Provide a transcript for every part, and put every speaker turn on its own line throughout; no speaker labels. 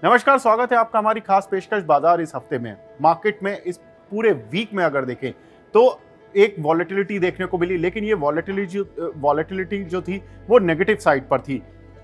नमस्कार, स्वागत है आपका हमारी खास पेशकश बाजार इस हफ्ते में। मार्केट में इस पूरे वीक में अगर देखें तो एक वॉलेटिलिटी देखने को मिली, लेकिन ये वॉलेटिलिटी जो थी वो नेगेटिव साइड पर थी।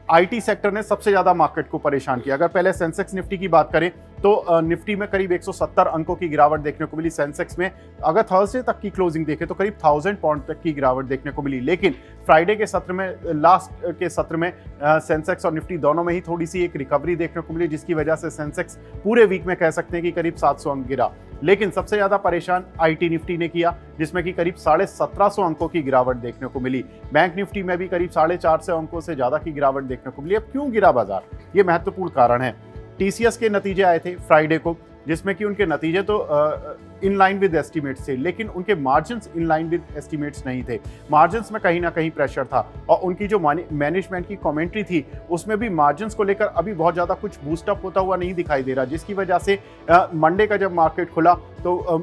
आईटी सेक्टर ने सबसे ज्यादा मार्केट को परेशान किया। अगर पहले सेंसेक्स निफ्टी की बात करें तो निफ्टी में करीब 170 अंकों की गिरावट देखने को मिली। सेंसेक्स में अगर थर्सडे तक की क्लोजिंग देखें तो करीब 1000 पॉइंट तक की गिरावट देखने को मिली, लेकिन फ्राइडे के सत्र में, लास्ट के सत्र में सेंसेक्स और निफ्टी दोनों में ही थोड़ी सी एक रिकवरी देखने को मिली, जिसकी वजह से सेंसेक्स पूरे वीक में कह सकते हैं कि करीब 700 अंक गिरा। लेकिन सबसे ज्यादा परेशान आईटी निफ्टी ने किया, जिसमें कि करीब 1750 अंकों की गिरावट देखने को मिली। बैंक निफ्टी में भी करीब 450 अंकों से ज्यादा की गिरावट देखने को मिली। अब क्यों गिरा बाजार, ये महत्वपूर्ण कारण है। टीसीएस के नतीजे आए थे फ्राइडे को, जिसमें कि उनके नतीजे तो इन लाइन विद एस्टिमेट्स थे, लेकिन उनके margins in line with estimates नहीं थे। मार्जिन्स में कहीं ना कहीं प्रेशर था, और उनकी जो मैनेजमेंट की कमेंट्री थी उसमें भी मार्जिन्स को लेकर अभी बहुत ज़्यादा कुछ बूस्टअप होता हुआ नहीं दिखाई दे रहा, जिसकी वजह से मंडे का जब मार्केट खुला तो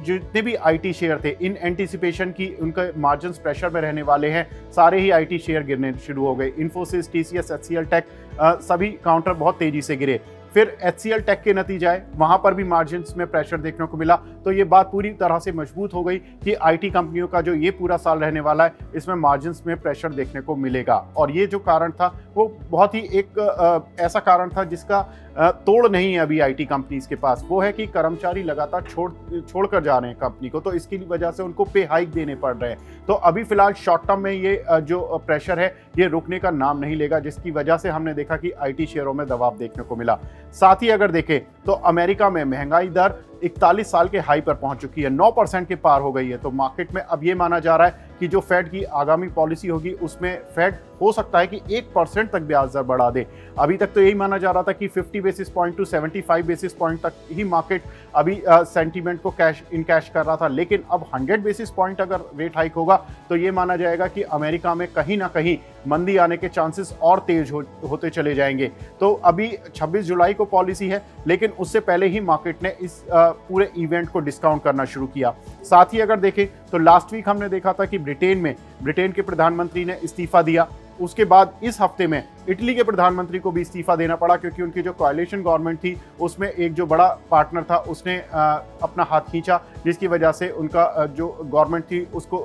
जितने भी आईटी शेयर थे इन एंटीसिपेशन की उनके मार्जिन्स प्रेशर में रहने वाले हैं, सारे ही आईटी शेयर गिरने शुरू हो गए। इन्फोसिस, टीसीएस, एचसीएल टेक सभी काउंटर बहुत तेजी से गिरे। फिर एचसीएल टेक के नतीजे आए, वहां पर भी मार्जिन्स में प्रेशर देखने को मिला। तो ये बात पूरी तरह से मजबूत हो गई कि आईटी कंपनियों का जो ये पूरा साल रहने वाला है इसमें मार्जिन्स में प्रेशर देखने को मिलेगा। और ये जो कारण था वो बहुत ही एक ऐसा कारण था जिसका तोड़ नहीं है अभी आईटी कंपनीज के पास। वो है कि कर्मचारी लगातार छोड़कर जा रहे हैं कंपनी को, तो इसकी वजह से उनको पे हाइक देने पड़ रहे हैं। तो अभी फिलहाल शॉर्ट टर्म में ये जो प्रेशर है ये रुकने का नाम नहीं लेगा, जिसकी वजह से हमने देखा कि आईटी शेयरों में दबाव देखने को मिला। साथ ही अगर देखें तो अमेरिका में महंगाई दर 41 साल के हाई पर पहुंच चुकी है, 9% के पार हो गई है। तो मार्केट में अब ये माना जा रहा है कि जो फेड की आगामी पॉलिसी होगी उसमें फेड हो सकता है कि 1% तक ब्याज दर बढ़ा दे। अभी तक तो यही माना जा रहा था कि 50 basis point two 75 basis point तक ही मार्केट अभी सेंटीमेंट को कैश कर रहा था, लेकिन अब 100 बेसिस पॉइंट अगर रेट हाइक होगा तो ये माना जाएगा कि अमेरिका में कहीं ना कहीं मंदी आने के चांसेस और तेज होते चले जाएंगे। तो अभी 26 जुलाई को पॉलिसी है, लेकिन उससे पहले ही मार्केट ने इस पूरे इवेंट को डिस्काउंट करना शुरू किया। साथ ही अगर देखें तो लास्ट वीक हमने देखा था कि ब्रिटेन के प्रधानमंत्री ने इस्तीफा दिया। उसके बाद इस हफ्ते में इटली के प्रधानमंत्री को भी इस्तीफा देना पड़ा, क्योंकि उनकी जो कोalition गवर्नमेंट थी उसमें एक जो बड़ा पार्टनर था उसने अपना हाथ खींचा, जिसकी वजह से उनका जो गवर्नमेंट थी उसको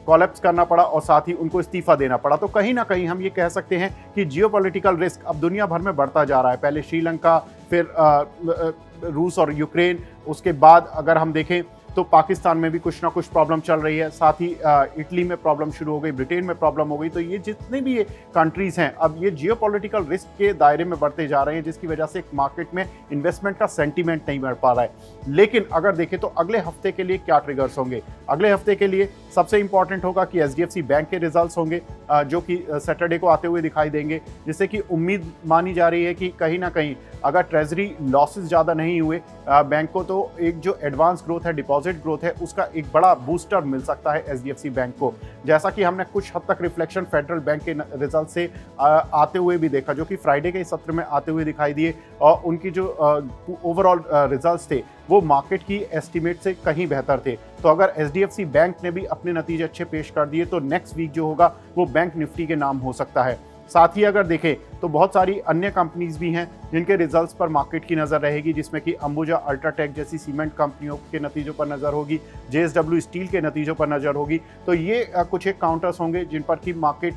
कोलैप्स करना पड़ा और साथ ही उनको इस्तीफा देना पड़ा। तो कहीं ना कहीं हम ये कह सकते हैं कि जियोपॉलिटिकल रिस्क अब दुनिया भर में बढ़ता जा रहा है। पहले श्रीलंका, फिर रूस और यूक्रेन, उसके बाद अगर हम देखें तो पाकिस्तान में भी कुछ ना कुछ प्रॉब्लम चल रही है। साथ ही इटली में प्रॉब्लम शुरू हो गई, ब्रिटेन में प्रॉब्लम हो गई। तो ये जितने भी ये कंट्रीज हैं अब ये जियोपॉलिटिकल रिस्क के दायरे में बढ़ते जा रहे हैं, जिसकी वजह से मार्केट में इन्वेस्टमेंट का सेंटीमेंट नहीं बढ़ पा रहा है। लेकिन अगर देखें तो अगले हफ्ते के लिए क्या ट्रिगर्स होंगे, अगले हफ्ते के लिए सबसे इंपॉर्टेंट होगा कि एचडीएफसी बैंक के रिजल्ट्स होंगे, जो कि सैटरडे को आते हुए दिखाई देंगे, जिससे कि उम्मीद मानी जा रही है कि कहीं ना कहीं अगर ट्रेजरी लॉसेस ज़्यादा नहीं हुए बैंक को, तो एक जो एडवांस ग्रोथ है, डिपॉजिट ग्रोथ है, उसका एक बड़ा बूस्टर मिल सकता है एचडीएफसी बैंक को। जैसा कि हमने कुछ हद तक रिफ्लेक्शन फेडरल बैंक के रिजल्ट से आते हुए भी देखा, जो कि फ्राइडे के सत्र में आते हुए दिखाई दिए, और उनकी जो ओवरऑल रिजल्ट्स थे वो मार्केट की एस्टीमेट से कहीं बेहतर थे। तो अगर एचडीएफसी बैंक ने भी अपने नतीजे अच्छे पेश कर दिए तो नेक्स्ट वीक जो होगा वो बैंक निफ्टी के नाम हो सकता है। साथ ही अगर देखें तो बहुत सारी अन्य कंपनीज भी हैं जिनके रिजल्ट्स पर मार्केट की नज़र रहेगी, जिसमें कि अंबुजा, अल्ट्राटेक जैसी सीमेंट कंपनियों के नतीजों पर नज़र होगी, जेएसडब्ल्यू स्टील के नतीजों पर नज़र होगी। तो ये कुछ एक काउंटर्स होंगे जिन पर कि मार्केट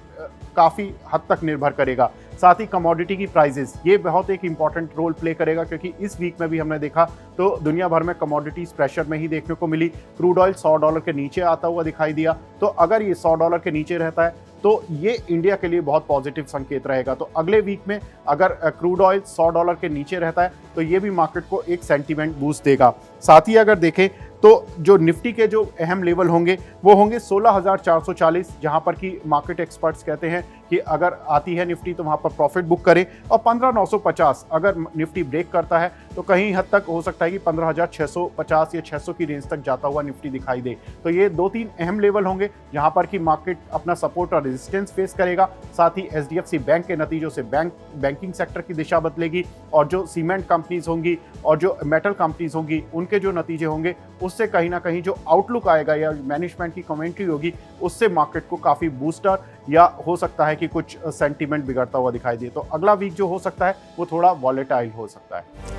काफ़ी हद तक निर्भर करेगा। साथ ही कमोडिटी की प्राइजेस, ये बहुत एक इंपॉर्टेंट रोल प्ले करेगा, क्योंकि इस वीक में भी हमने देखा तो दुनिया भर में कमोडिटीज प्रेशर में ही देखने को मिली। क्रूड ऑयल $100 के नीचे आता हुआ दिखाई दिया। तो अगर ये $100 के नीचे रहता है तो ये इंडिया के लिए बहुत पॉजिटिव संकेत रहेगा। तो अगले वीक में अगर क्रूड ऑयल $100 के नीचे रहता है तो ये भी मार्केट को एक सेंटीमेंट बूस्ट देगा। साथ ही अगर देखें तो जो निफ्टी के जो अहम लेवल होंगे वो होंगे 16,440, जहां पर कि मार्केट एक्सपर्ट्स कहते हैं कि अगर आती है निफ्टी तो वहां पर प्रॉफिट बुक करें, और 15,950 अगर निफ्टी ब्रेक करता है तो कहीं हद तक हो सकता है कि 15,650 या 600 की रेंज तक जाता हुआ निफ्टी दिखाई दे। तो ये 2-3 अहम लेवल होंगे जहां पर कि मार्केट अपना सपोर्ट और रेजिस्टेंस फेस करेगा। साथ ही एचडीएफसी बैंक के नतीजों से बैंकिंग सेक्टर की दिशा बदलेगी, और जो सीमेंट कंपनीज होंगी और जो मेटल कंपनीज होंगी उनके जो नतीजे होंगे उससे कहीं ना कहीं जो आउटलुक आएगा या मैनेजमेंट की कमेंट्री होगी उससे मार्केट को काफ़ी बूस्टर या हो सकता है कि कुछ सेंटीमेंट बिगड़ता हुआ दिखाई दे। तो अगला वीक जो हो सकता है वो थोड़ा वॉलेटाइल हो सकता है।